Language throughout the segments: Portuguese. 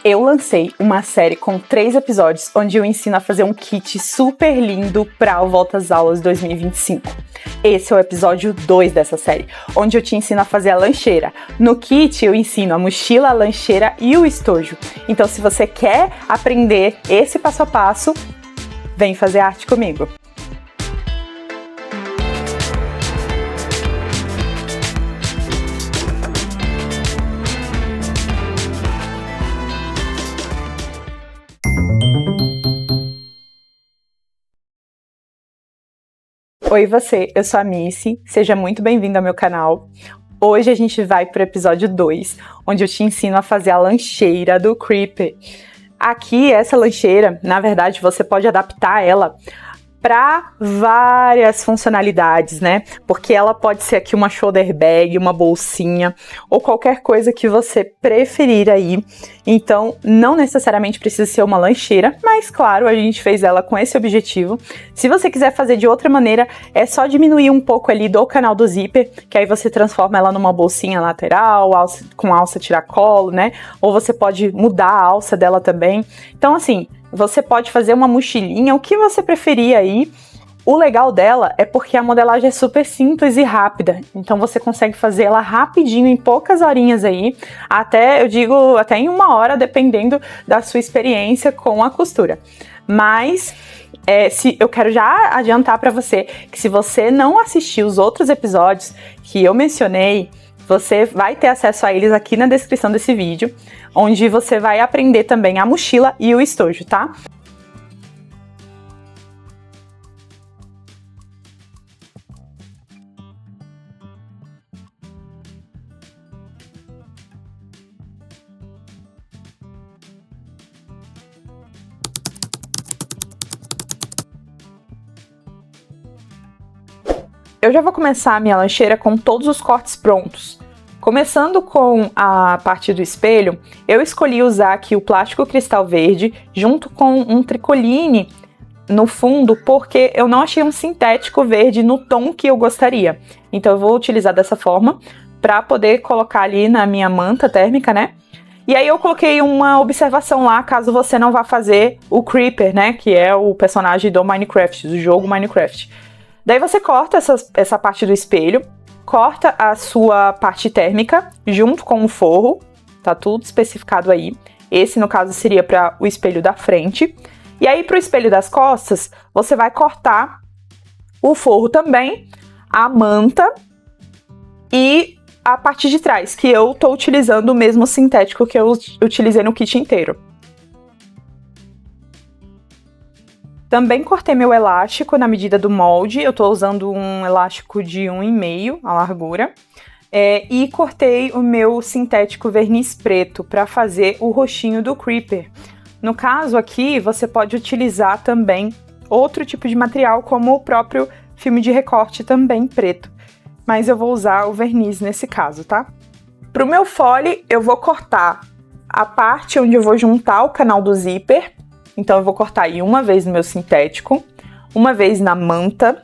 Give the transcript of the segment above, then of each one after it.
Eu lancei uma série com 3 episódios, onde eu ensino a fazer um kit super lindo para o Volta às Aulas 2025. Esse é o episódio 2 dessa série, onde eu te ensino a fazer a lancheira. No kit eu ensino a mochila, a lancheira e o estojo. Então se você quer aprender esse passo a passo, vem fazer arte comigo. Oi você, eu sou a Missy, seja muito bem-vindo ao meu canal. Hoje a gente vai para o episódio 2, onde eu te ensino a fazer a lancheira do Creeper. Aqui, essa lancheira, na verdade, você pode adaptar ela para várias funcionalidades, né? Porque ela pode ser aqui uma shoulder bag, uma bolsinha ou qualquer coisa que você preferir aí. Então, não necessariamente precisa ser uma lancheira, mas claro, a gente fez ela com esse objetivo. Se você quiser fazer de outra maneira, é só diminuir um pouco ali do canal do zíper, que aí você transforma ela numa bolsinha lateral, com alça tiracolo, né? Ou você pode mudar a alça dela também. Então, assim, você pode fazer uma mochilinha, o que você preferir aí. O legal dela é porque a modelagem é super simples e rápida, então você consegue fazer ela rapidinho, em poucas horinhas aí, até, eu digo, até em 1 hora, dependendo da sua experiência com a costura. Mas eu quero já adiantar para você que se você não assistiu os outros episódios que eu mencionei, você vai ter acesso a eles aqui na descrição desse vídeo, onde você vai aprender também a mochila e o estojo, tá? Eu já vou começar a minha lancheira com todos os cortes prontos. Começando com a parte do espelho, eu escolhi usar aqui o plástico cristal verde junto com um tricoline no fundo, porque eu não achei um sintético verde no tom que eu gostaria. Então eu vou utilizar dessa forma para poder colocar ali na minha manta térmica, né? E aí eu coloquei uma observação lá, caso você não vá fazer o Creeper, né? Que é o personagem do Minecraft, do jogo Minecraft. Daí você corta essa parte do espelho, corta a sua parte térmica junto com o forro, tá tudo especificado aí. Esse, no caso, seria para o espelho da frente. E aí, para o espelho das costas, você vai cortar o forro também, a manta e a parte de trás, que eu tô utilizando o mesmo sintético que eu utilizei no kit inteiro. Também cortei meu elástico na medida do molde, eu tô usando um elástico de 1,5 a largura. E cortei o meu sintético verniz preto para fazer o roxinho do Creeper. No caso aqui, você pode utilizar também outro tipo de material, como o próprio filme de recorte também preto. Mas eu vou usar o verniz nesse caso, tá? Pro meu fole, eu vou cortar a parte onde eu vou juntar o canal do zíper. Então eu vou cortar aí uma vez no meu sintético, uma vez na manta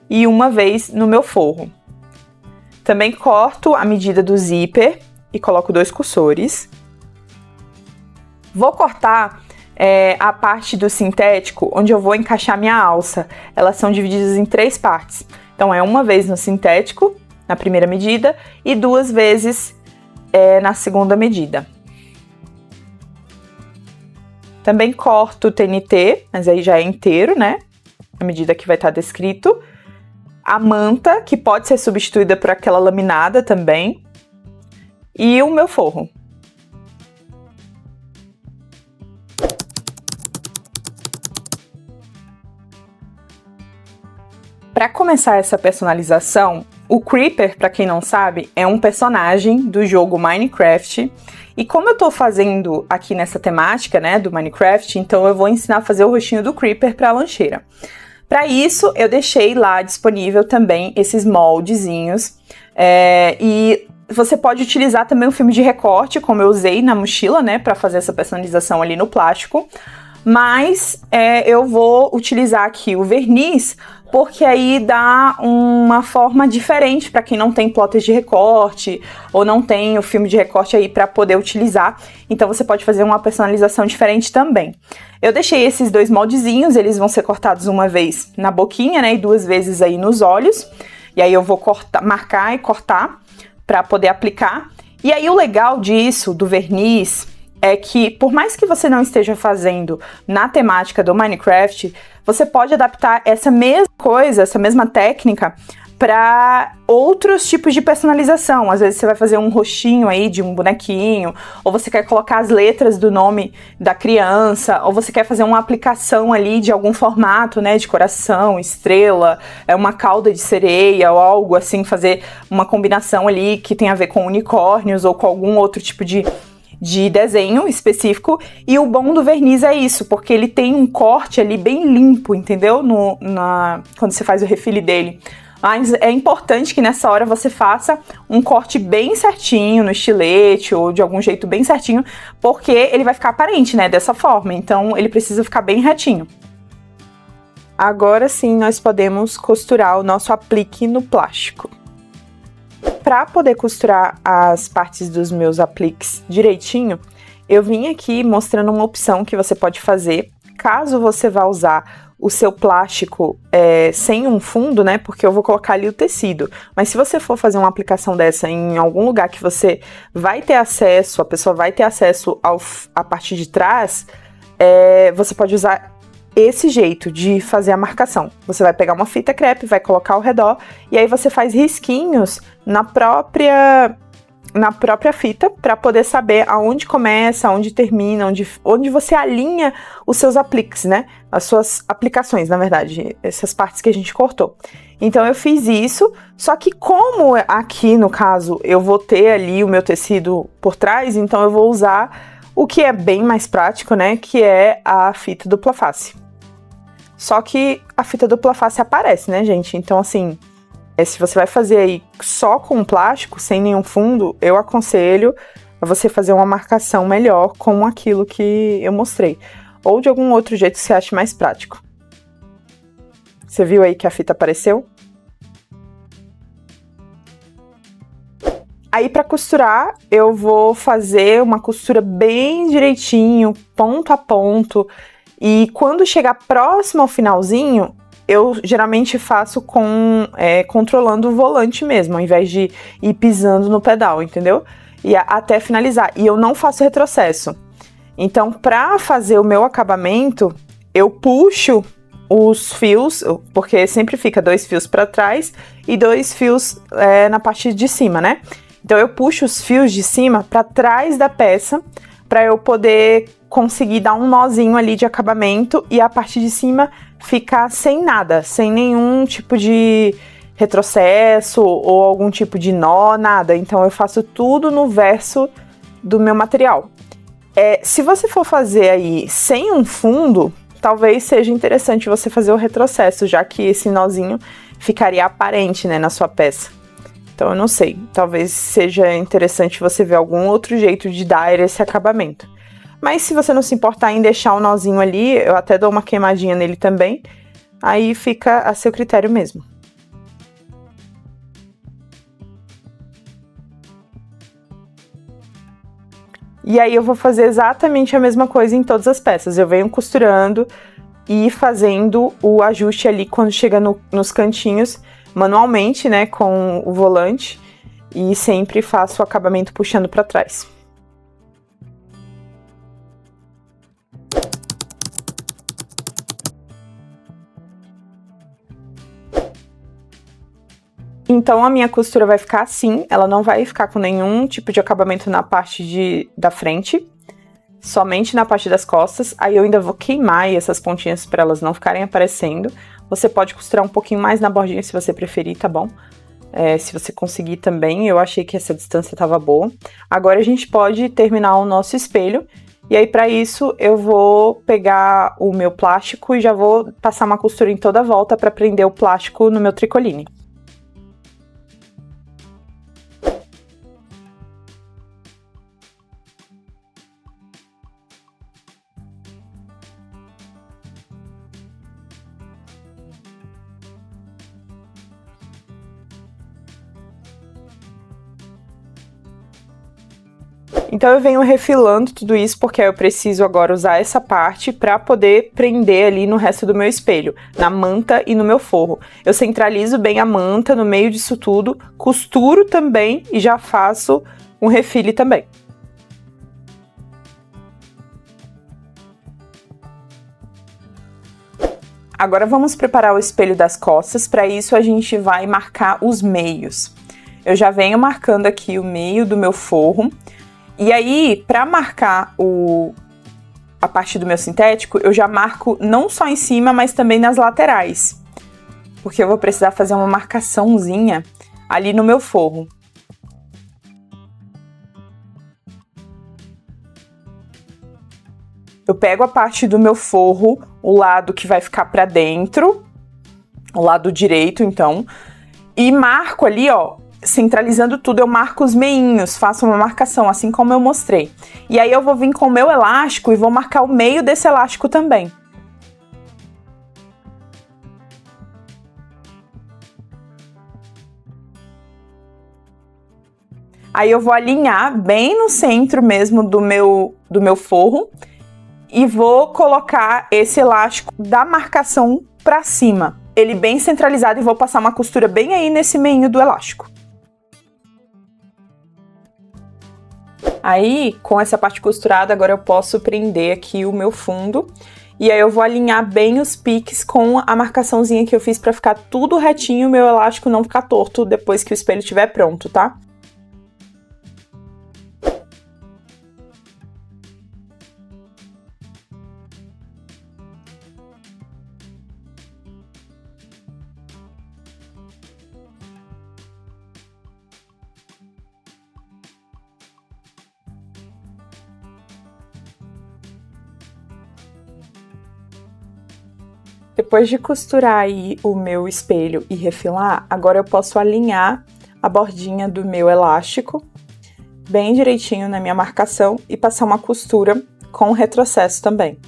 e uma vez no meu forro. Também corto a medida do zíper e coloco 2 cursores. Vou cortar a parte do sintético onde eu vou encaixar minha alça. Elas são divididas em 3 partes. Então é uma vez no sintético, na primeira medida, e 2 vezes na segunda medida. Também corto o TNT, mas aí já é inteiro, né? A medida que vai estar descrito. A manta, que pode ser substituída por aquela laminada também. E o meu forro. Para começar essa personalização, o Creeper, para quem não sabe, é um personagem do jogo Minecraft. E como eu tô fazendo aqui nessa temática, né, do Minecraft, então eu vou ensinar a fazer o rostinho do Creeper para a lancheira. Para isso, eu deixei lá disponível também esses moldezinhos. E você pode utilizar também o filme de recorte, como eu usei na mochila, né, para fazer essa personalização ali no plástico. mas eu vou utilizar aqui o verniz, porque aí dá uma forma diferente para quem não tem plotter de recorte ou não tem o filme de recorte aí para poder utilizar. Então você pode fazer uma personalização diferente também. Eu deixei esses 2 moldezinhos, eles vão ser cortados uma vez na boquinha, né, e 2 vezes aí nos olhos. E aí eu vou marcar e cortar para poder aplicar. E aí o legal disso, do verniz, é que por mais que você não esteja fazendo na temática do Minecraft, você pode adaptar essa mesma coisa, essa mesma técnica para outros tipos de personalização. Às vezes você vai fazer um rostinho aí de um bonequinho, ou você quer colocar as letras do nome da criança, ou você quer fazer uma aplicação ali de algum formato, né, de coração, estrela, uma cauda de sereia ou algo assim, fazer uma combinação ali que tem a ver com unicórnios ou com algum outro tipo de desenho específico. E o bom do verniz é isso, porque ele tem um corte ali bem limpo, entendeu? Quando você faz o refile dele. Mas é importante que nessa hora você faça um corte bem certinho no estilete ou de algum jeito bem certinho, porque ele vai ficar aparente, né, dessa forma. Então ele precisa ficar bem retinho. Agora sim nós podemos costurar o nosso aplique no plástico. Para poder costurar as partes dos meus apliques direitinho, eu vim aqui mostrando uma opção que você pode fazer caso você vá usar o seu plástico sem um fundo, né? Porque eu vou colocar ali o tecido. Mas se você for fazer uma aplicação dessa em algum lugar que você vai ter acesso, a pessoa vai ter acesso à parte de trás, você pode usar esse jeito de fazer a marcação. Você vai pegar uma fita crepe, vai colocar ao redor, e aí você faz risquinhos na própria fita para poder saber aonde começa, aonde termina, onde você alinha os seus apliques, né? As suas aplicações, na verdade, essas partes que a gente cortou. Então eu fiz isso, só que como aqui no caso eu vou ter ali o meu tecido por trás, então eu vou usar o que é bem mais prático, né? Que é a fita dupla face. Só que a fita dupla face aparece, né, gente? Então, assim, se você vai fazer aí só com plástico, sem nenhum fundo, eu aconselho a você fazer uma marcação melhor com aquilo que eu mostrei. Ou de algum outro jeito que você ache mais prático. Você viu aí que a fita apareceu? Aí, para costurar, eu vou fazer uma costura bem direitinho, ponto a ponto. E quando chegar próximo ao finalzinho, eu geralmente faço controlando o volante mesmo, ao invés de ir pisando no pedal, entendeu? E até finalizar. E eu não faço retrocesso. Então, para fazer o meu acabamento, eu puxo os fios, porque sempre fica 2 fios para trás e 2 fios na parte de cima, né? Então, eu puxo os fios de cima para trás da peça, para eu poder conseguir dar um nozinho ali de acabamento e a parte de cima ficar sem nada, sem nenhum tipo de retrocesso ou algum tipo de nó, nada. Então eu faço tudo no verso do meu material. Se você for fazer aí sem um fundo, talvez seja interessante você fazer o retrocesso, já que esse nozinho ficaria aparente, né, na sua peça. Então eu não sei, talvez seja interessante você ver algum outro jeito de dar esse acabamento. Mas se você não se importar em deixar o nozinho ali, eu até dou uma queimadinha nele também, aí fica a seu critério mesmo. E aí eu vou fazer exatamente a mesma coisa em todas as peças. Eu venho costurando e fazendo o ajuste ali quando chega nos cantinhos, manualmente, né, com o volante, e sempre faço o acabamento puxando para trás. Então a minha costura vai ficar assim, ela não vai ficar com nenhum tipo de acabamento na parte da frente, somente na parte das costas. Aí eu ainda vou queimar essas pontinhas para elas não ficarem aparecendo. Você pode costurar um pouquinho mais na bordinha se você preferir, tá bom? Se você conseguir também, eu achei que essa distância tava boa. Agora a gente pode terminar o nosso espelho. E aí, para isso, eu vou pegar o meu plástico e já vou passar uma costura em toda a volta para prender o plástico no meu tricoline. Então eu venho refilando tudo isso porque eu preciso agora usar essa parte para poder prender ali no resto do meu espelho, na manta e no meu forro. Eu centralizo bem a manta no meio disso tudo, costuro também e já faço um refile também. Agora vamos preparar o espelho das costas. Para isso a gente vai marcar os meios. Eu já venho marcando aqui o meio do meu forro. E aí, para marcar a parte do meu sintético, eu já marco não só em cima, mas também nas laterais. Porque eu vou precisar fazer uma marcaçãozinha ali no meu forro. Eu pego a parte do meu forro, o lado que vai ficar pra dentro, o lado direito, então, e marco ali, ó, centralizando tudo, eu marco os meinhos, faço uma marcação, assim como eu mostrei. E aí eu vou vir com o meu elástico e vou marcar o meio desse elástico também. Aí eu vou alinhar bem no centro mesmo do meu forro e vou colocar esse elástico da marcação pra cima. Ele bem centralizado e vou passar uma costura bem aí nesse meinho do elástico. Aí, com essa parte costurada, agora eu posso prender aqui o meu fundo. E aí eu vou alinhar bem os piques com a marcaçãozinha que eu fiz pra ficar tudo retinho, o meu elástico não ficar torto depois que o espelho estiver pronto, tá? Depois de costurar aí o meu espelho e refilar, agora eu posso alinhar a bordinha do meu elástico bem direitinho na minha marcação e passar uma costura com retrocesso também.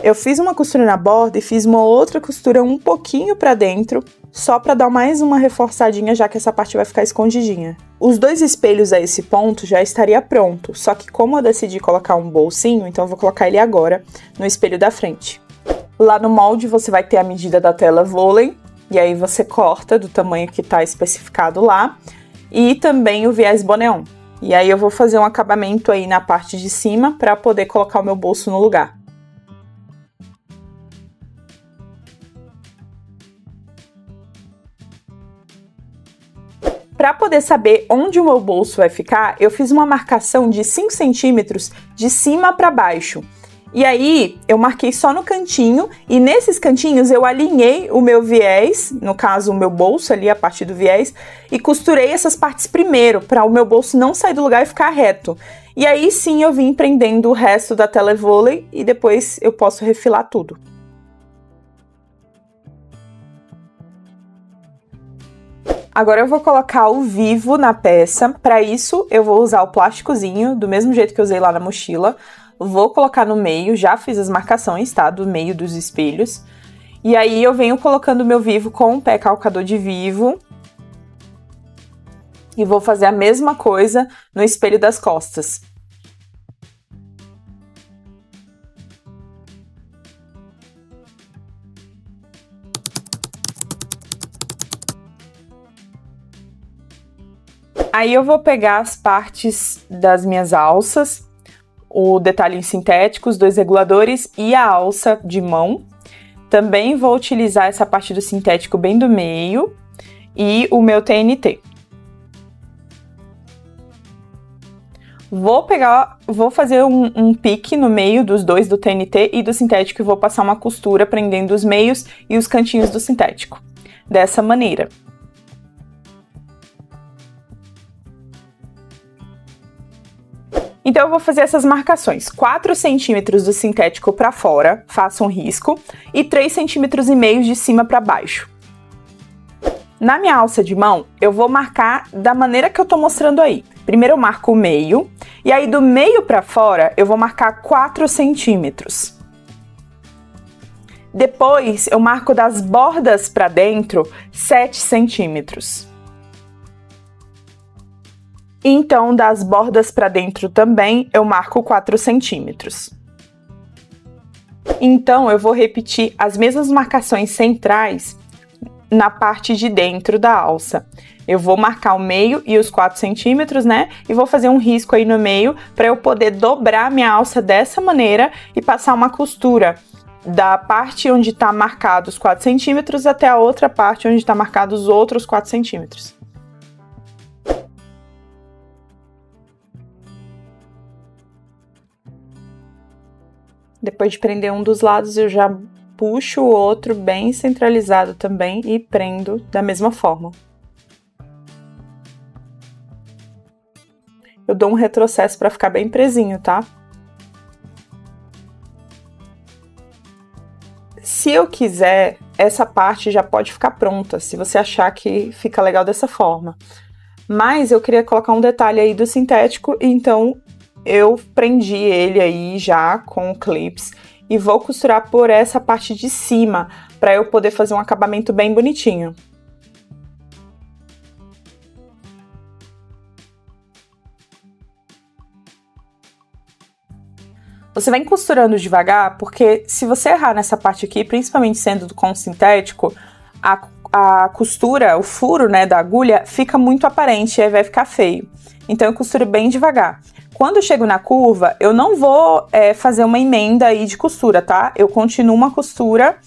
Eu fiz uma costura na borda e fiz uma outra costura um pouquinho pra dentro, só pra dar mais uma reforçadinha, já que essa parte vai ficar escondidinha. Os dois espelhos a esse ponto já estaria pronto, só que como eu decidi colocar um bolsinho, então eu vou colocar ele agora no espelho da frente. Lá no molde você vai ter a medida da tela vôlei, e aí você corta do tamanho que tá especificado lá, e também o viés boneon. E aí eu vou fazer um acabamento aí na parte de cima pra poder colocar o meu bolso no lugar. Para poder saber onde o meu bolso vai ficar, eu fiz uma marcação de 5 centímetros de cima para baixo. E aí, eu marquei só no cantinho, e nesses cantinhos eu alinhei o meu viés, no caso o meu bolso ali, a parte do viés, e costurei essas partes primeiro, para o meu bolso não sair do lugar e ficar reto. E aí sim eu vim prendendo o resto da tela vôlei, e depois eu posso refilar tudo. Agora eu vou colocar o vivo na peça. Para isso, eu vou usar o plásticozinho, do mesmo jeito que eu usei lá na mochila. Vou colocar no meio, já fiz as marcações, tá? Do meio dos espelhos. E aí eu venho colocando o meu vivo com o pé calcador de vivo. E vou fazer a mesma coisa no espelho das costas. Aí eu vou pegar as partes das minhas alças, o detalhe em sintético, os dois reguladores e a alça de mão. Também vou utilizar essa parte do sintético bem do meio e o meu TNT. Vou fazer um pique no meio dos dois, do TNT e do sintético, e vou passar uma costura prendendo os meios e os cantinhos do sintético. Dessa maneira. Então eu vou fazer essas marcações, 4 centímetros do sintético para fora, faço um risco, e 3,5 centímetros de cima para baixo. Na minha alça de mão, eu vou marcar da maneira que eu tô mostrando aí. Primeiro eu marco o meio, e aí do meio para fora eu vou marcar 4 centímetros. Depois, eu marco das bordas para dentro 7 centímetros. Então, das bordas para dentro também, eu marco 4 centímetros. Então, eu vou repetir as mesmas marcações centrais na parte de dentro da alça. Eu vou marcar o meio e os 4 centímetros, né? E vou fazer um risco aí no meio para eu poder dobrar minha alça dessa maneira e passar uma costura da parte onde está marcado os 4 centímetros até a outra parte onde está marcado os outros 4 centímetros. Depois de prender um dos lados, eu já puxo o outro bem centralizado também e prendo da mesma forma. Eu dou um retrocesso para ficar bem presinho, tá? Se eu quiser, essa parte já pode ficar pronta, se você achar que fica legal dessa forma. Mas eu queria colocar um detalhe aí do sintético, então eu prendi ele aí já com clips e vou costurar por essa parte de cima, para eu poder fazer um acabamento bem bonitinho. Você vem costurando devagar, porque se você errar nessa parte aqui, principalmente sendo com sintético, a costura, o furo, né, da agulha, fica muito aparente e aí vai ficar feio. Então eu costuro bem devagar. Quando eu chego na curva, eu não vou fazer uma emenda aí de costura, tá? Eu continuo uma costura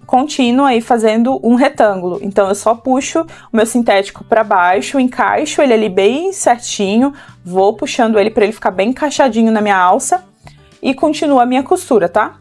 contínua aí fazendo um retângulo. Então eu só puxo o meu sintético para baixo, encaixo ele ali bem certinho, vou puxando ele para ele ficar bem encaixadinho na minha alça. E continuo a minha costura, tá?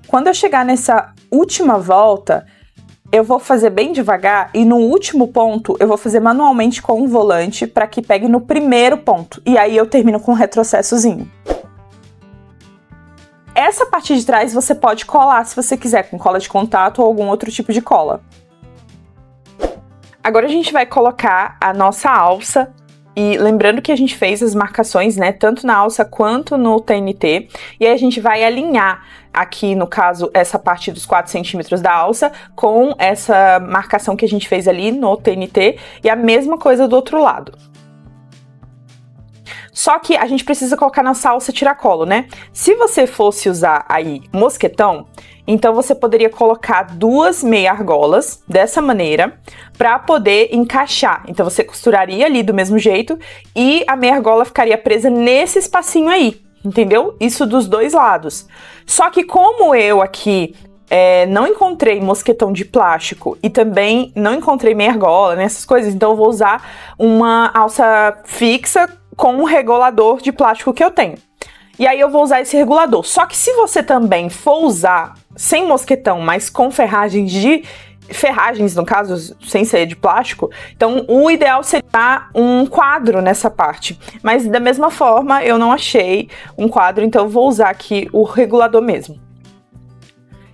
Quando eu chegar nessa última volta, eu vou fazer bem devagar e no último ponto eu vou fazer manualmente com um volante para que pegue no primeiro ponto. E aí eu termino com um retrocessozinho. Essa parte de trás você pode colar se você quiser, com cola de contato ou algum outro tipo de cola. Agora a gente vai colocar a nossa alça. E lembrando que a gente fez as marcações, né, tanto na alça quanto no TNT, e aí a gente vai alinhar aqui, no caso, essa parte dos 4 centímetros da alça com essa marcação que a gente fez ali no TNT, e a mesma coisa do outro lado. Só que a gente precisa colocar nossa alça tiracolo, né? Se você fosse usar aí mosquetão, então você poderia colocar 2 meia argolas dessa maneira para poder encaixar. Então você costuraria ali do mesmo jeito e a meia argola ficaria presa nesse espacinho aí, entendeu? Isso dos dois lados. Só que como eu aqui não encontrei mosquetão de plástico e também não encontrei meia argola, né, essas coisas, então eu vou usar uma alça fixa com um regulador de plástico que eu tenho. E aí eu vou usar esse regulador. Só que se você também for usar sem mosquetão, mas com ferragens, no caso, sem ser de plástico, então o ideal seria um quadro nessa parte. Mas da mesma forma, eu não achei um quadro, então eu vou usar aqui o regulador mesmo.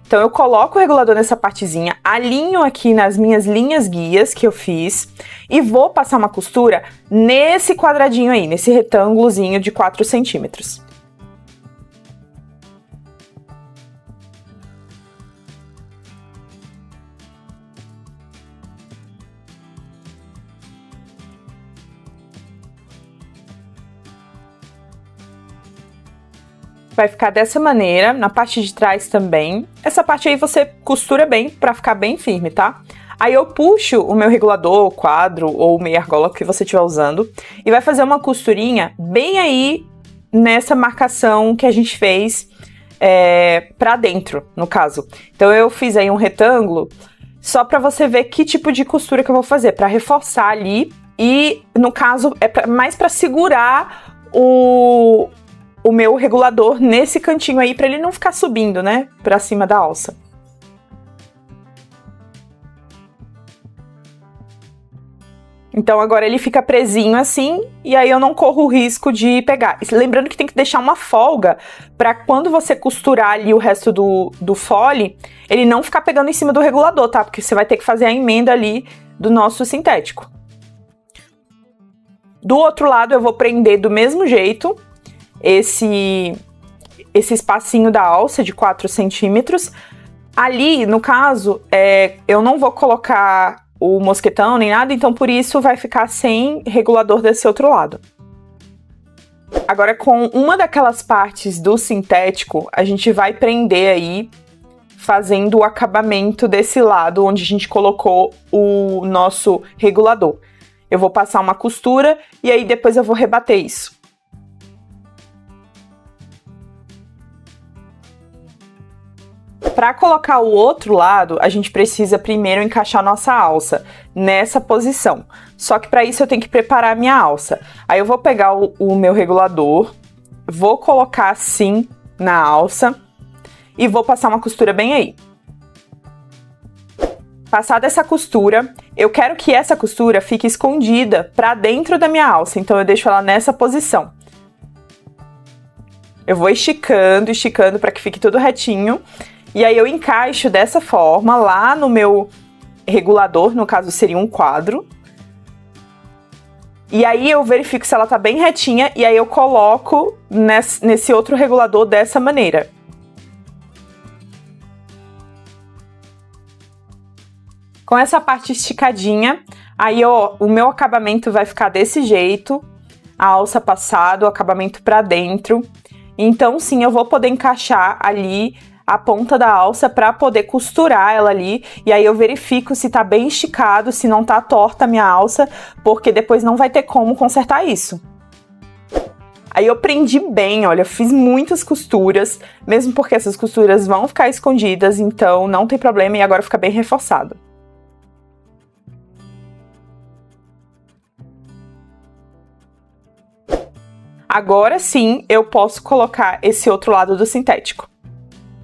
Então eu coloco o regulador nessa partezinha, alinho aqui nas minhas linhas guias que eu fiz e vou passar uma costura nesse quadradinho aí, nesse retângulozinho de 4 centímetros. Vai ficar dessa maneira, na parte de trás também. Essa parte aí você costura bem pra ficar bem firme, tá? Aí eu puxo o meu regulador, quadro ou meia argola que você estiver usando e vai fazer uma costurinha bem aí nessa marcação que a gente fez pra dentro, no caso. Então eu fiz aí um retângulo só pra você ver que tipo de costura que eu vou fazer, pra reforçar ali e, no caso, mais pra segurar o meu regulador nesse cantinho aí, pra ele não ficar subindo, né, pra cima da alça. Então agora ele fica presinho assim, e aí eu não corro o risco de pegar. Lembrando que tem que deixar uma folga para quando você costurar ali o resto do fole, ele não ficar pegando em cima do regulador, tá? Porque você vai ter que fazer a emenda ali do nosso sintético. Do outro lado eu vou prender do mesmo jeito esse espacinho da alça de 4 centímetros. Ali, no caso, eu não vou colocar o mosquetão nem nada, então por isso vai ficar sem regulador desse outro lado. Agora, com uma daquelas partes do sintético, a gente vai prender aí, fazendo o acabamento desse lado onde a gente colocou o nosso regulador. Eu vou passar uma costura e aí depois eu vou rebater isso. Para colocar o outro lado, a gente precisa primeiro encaixar nossa alça nessa posição. Só que para isso eu tenho que preparar a minha alça. Aí eu vou pegar o meu regulador, vou colocar assim na alça e vou passar uma costura bem aí. Passada essa costura, eu quero que essa costura fique escondida para dentro da minha alça, então eu deixo ela nessa posição. Eu vou esticando, esticando para que fique tudo retinho. E aí eu encaixo dessa forma lá no meu regulador, no caso seria um quadro. E aí eu verifico se ela tá bem retinha e aí eu coloco nesse outro regulador dessa maneira. Com essa parte esticadinha, aí ó, o meu acabamento vai ficar desse jeito, a alça passada, o acabamento pra dentro. Então sim, eu vou poder encaixar ali a ponta da alça para poder costurar ela ali, e aí eu verifico se tá bem esticado, se não tá torta a minha alça, porque depois não vai ter como consertar isso. Aí eu prendi bem, olha, eu fiz muitas costuras, mesmo porque essas costuras vão ficar escondidas, então não tem problema e agora fica bem reforçado. Agora sim, eu posso colocar esse outro lado do sintético.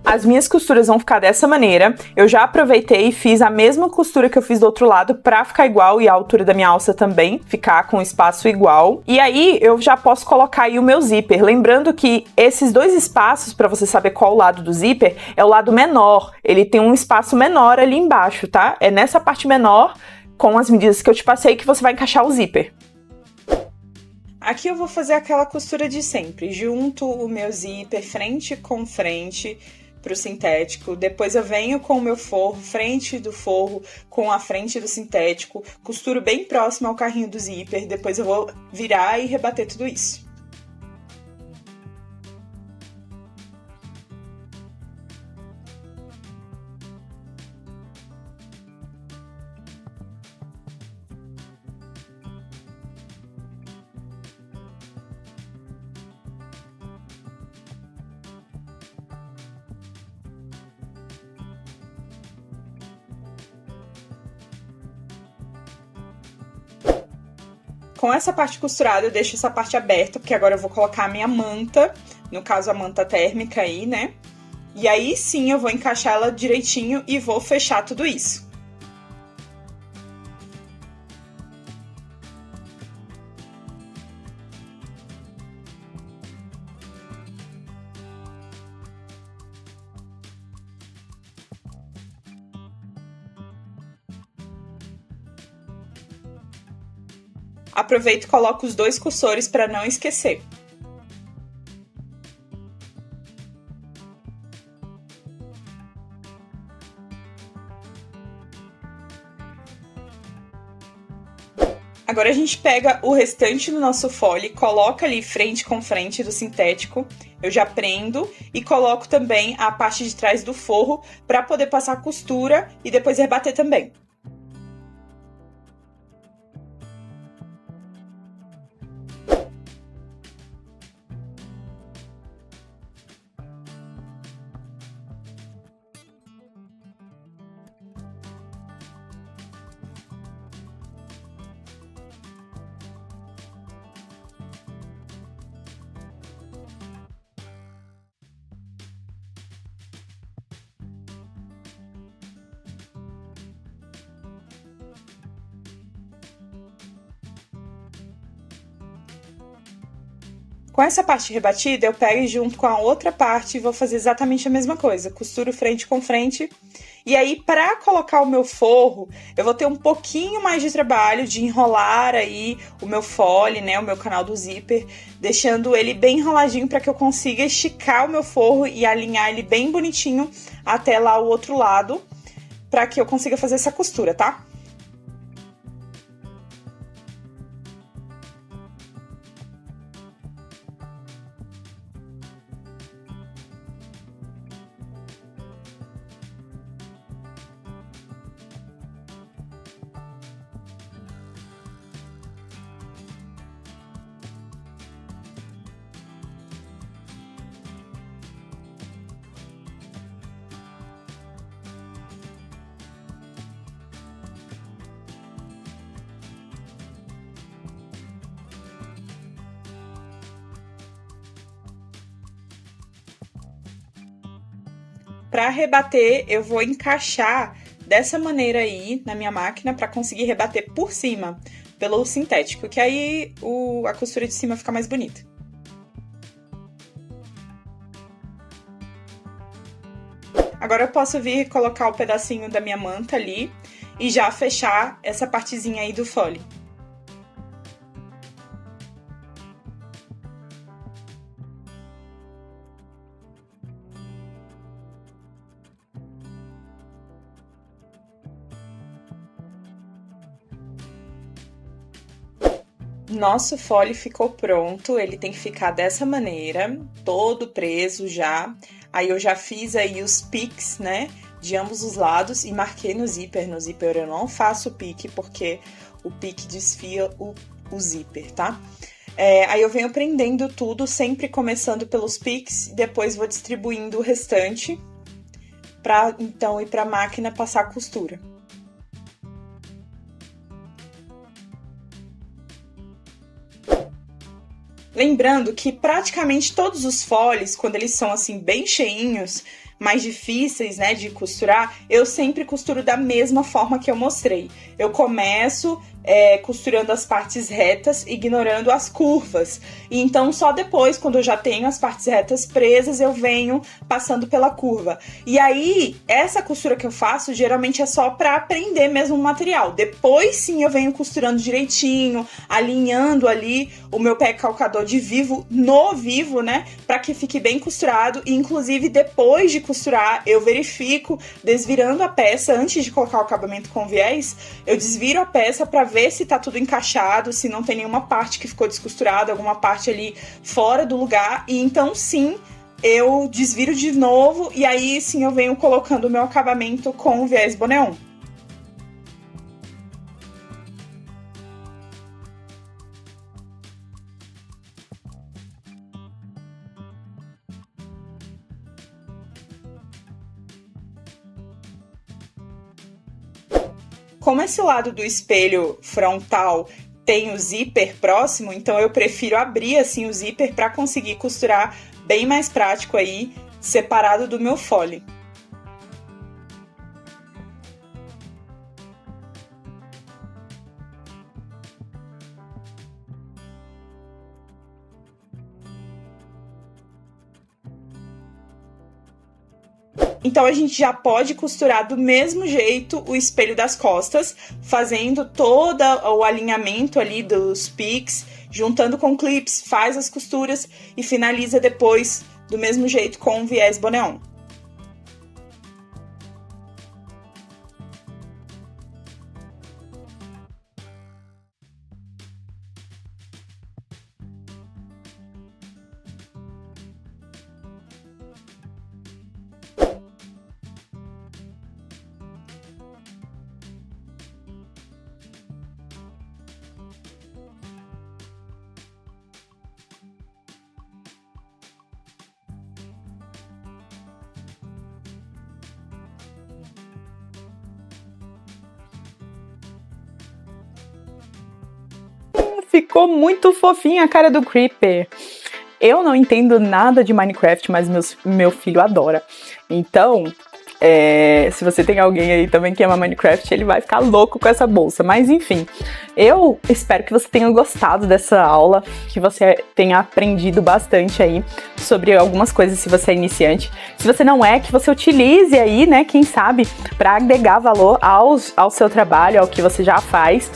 As minhas costuras vão ficar dessa maneira. Eu já aproveitei e fiz a mesma costura que eu fiz do outro lado pra ficar igual e a altura da minha alça também ficar com espaço igual. E aí eu já posso colocar aí o meu zíper. Lembrando que esses dois espaços, pra você saber qual o lado do zíper, é o lado menor. Ele tem um espaço menor ali embaixo, tá? É nessa parte menor, com as medidas que eu te passei, que você vai encaixar o zíper. Aqui eu vou fazer aquela costura de sempre. Junto o meu zíper frente com frente pro sintético, depois eu venho com o meu forro, frente do forro com a frente do sintético, costuro bem próximo ao carrinho do zíper, depois eu vou virar e rebater tudo isso. Com essa parte costurada, eu deixo essa parte aberta, porque agora eu vou colocar a minha manta, no caso a manta térmica aí, né? E aí sim eu vou encaixar ela direitinho e vou fechar tudo isso. Aproveito e coloco os dois cursores para não esquecer. Agora a gente pega o restante do nosso fole, coloca ali frente com frente do sintético, eu já prendo e coloco também a parte de trás do forro para poder passar costura e depois rebater também. Com essa parte rebatida, eu pego junto com a outra parte e vou fazer exatamente a mesma coisa. Costuro frente com frente. E aí, para colocar o meu forro, eu vou ter um pouquinho mais de trabalho de enrolar aí o meu fole, né, o meu canal do zíper, deixando ele bem enroladinho para que eu consiga esticar o meu forro e alinhar ele bem bonitinho até lá o outro lado, para que eu consiga fazer essa costura, tá? Para rebater, eu vou encaixar dessa maneira aí na minha máquina para conseguir rebater por cima, pelo sintético, que aí a costura de cima fica mais bonita. Agora eu posso vir colocar o pedacinho da minha manta ali e já fechar essa partezinha aí do fole. Nosso fole ficou pronto, ele tem que ficar dessa maneira, todo preso já. Aí eu já fiz aí os piques, né, de ambos os lados e marquei no zíper. No zíper eu não faço pique porque o pique desfia o zíper, tá? Aí eu venho prendendo tudo, sempre começando pelos piques, depois vou distribuindo o restante pra então ir pra máquina passar a costura. Lembrando que praticamente todos os foles, quando eles são assim bem cheinhos, mais difíceis, né, de costurar, eu sempre costuro da mesma forma que eu mostrei. Eu começo costurando as partes retas, ignorando as curvas. E então, só depois, quando eu já tenho as partes retas presas, eu venho passando pela curva. E aí, essa costura que eu faço, geralmente é só pra prender mesmo o material. Depois, sim, eu venho costurando direitinho, alinhando ali o meu pé calcador de vivo no vivo, né? Pra que fique bem costurado. E, inclusive, depois de costurar, eu verifico, desvirando a peça, antes de colocar o acabamento com viés, eu desviro a peça pra ver se tá tudo encaixado, se não tem nenhuma parte que ficou descosturada, alguma parte ali fora do lugar, e então sim, eu desviro de novo, e aí sim eu venho colocando o meu acabamento com o viés bonéon. Como esse lado do espelho frontal tem o zíper próximo, então eu prefiro abrir assim o zíper para conseguir costurar bem mais prático aí, separado do meu fole. Então a gente já pode costurar do mesmo jeito o espelho das costas, fazendo todo o alinhamento ali dos piques, juntando com clips, faz as costuras e finaliza depois do mesmo jeito com o viés bonéon. Ficou muito fofinha a cara do Creeper. Eu não entendo nada de Minecraft, mas meu filho adora. Então, Se você tem alguém aí também que ama Minecraft, ele vai ficar louco com essa bolsa. Mas enfim, eu espero que você tenha gostado dessa aula, que você tenha aprendido bastante aí sobre algumas coisas se você é iniciante. Se você não é, que você utilize aí, né, quem sabe, para agregar valor ao seu trabalho, ao que você já faz.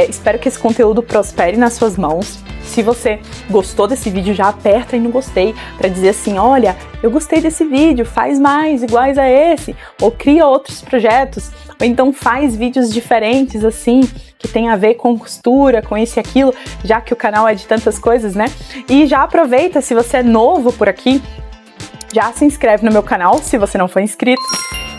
Espero que esse conteúdo prospere nas suas mãos. Se você gostou desse vídeo, já aperta aí no gostei para dizer assim, olha, eu gostei desse vídeo, faz mais iguais a esse, ou cria outros projetos, ou então faz vídeos diferentes assim, que tem a ver com costura, com isso e aquilo, já que o canal é de tantas coisas, né? E já aproveita, se você é novo por aqui, já se inscreve no meu canal, se você não for inscrito,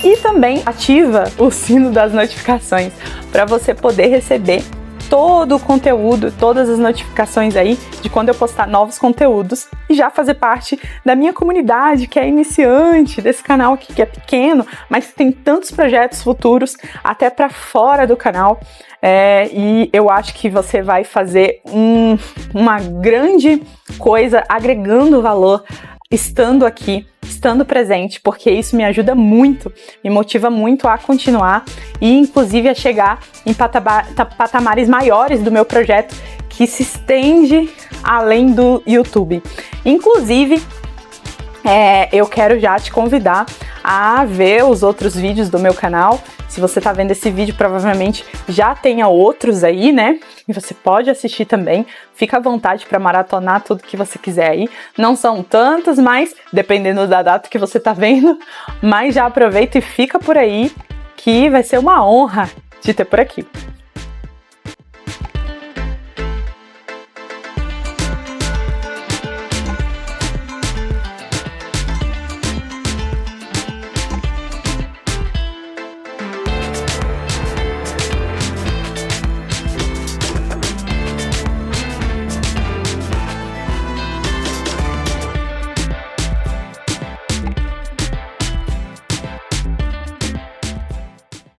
e também ativa o sino das notificações para você poder receber todo o conteúdo, todas as notificações aí de quando eu postar novos conteúdos e já fazer parte da minha comunidade que é iniciante, desse canal aqui que é pequeno, mas tem tantos projetos futuros até para fora do canal. E eu acho que você vai fazer uma grande coisa agregando valor estando aqui, estando presente, porque isso me ajuda muito, me motiva muito a continuar e inclusive a chegar em patamares maiores do meu projeto, que se estende além do YouTube. Inclusive, eu quero já te convidar a ver os outros vídeos do meu canal. Se você tá vendo esse vídeo, provavelmente já tenha outros aí, né? E você pode assistir também. Fica à vontade para maratonar tudo que você quiser aí. Não são tantos, mas dependendo da data que você tá vendo. Mas já aproveita e fica por aí, que vai ser uma honra te ter por aqui.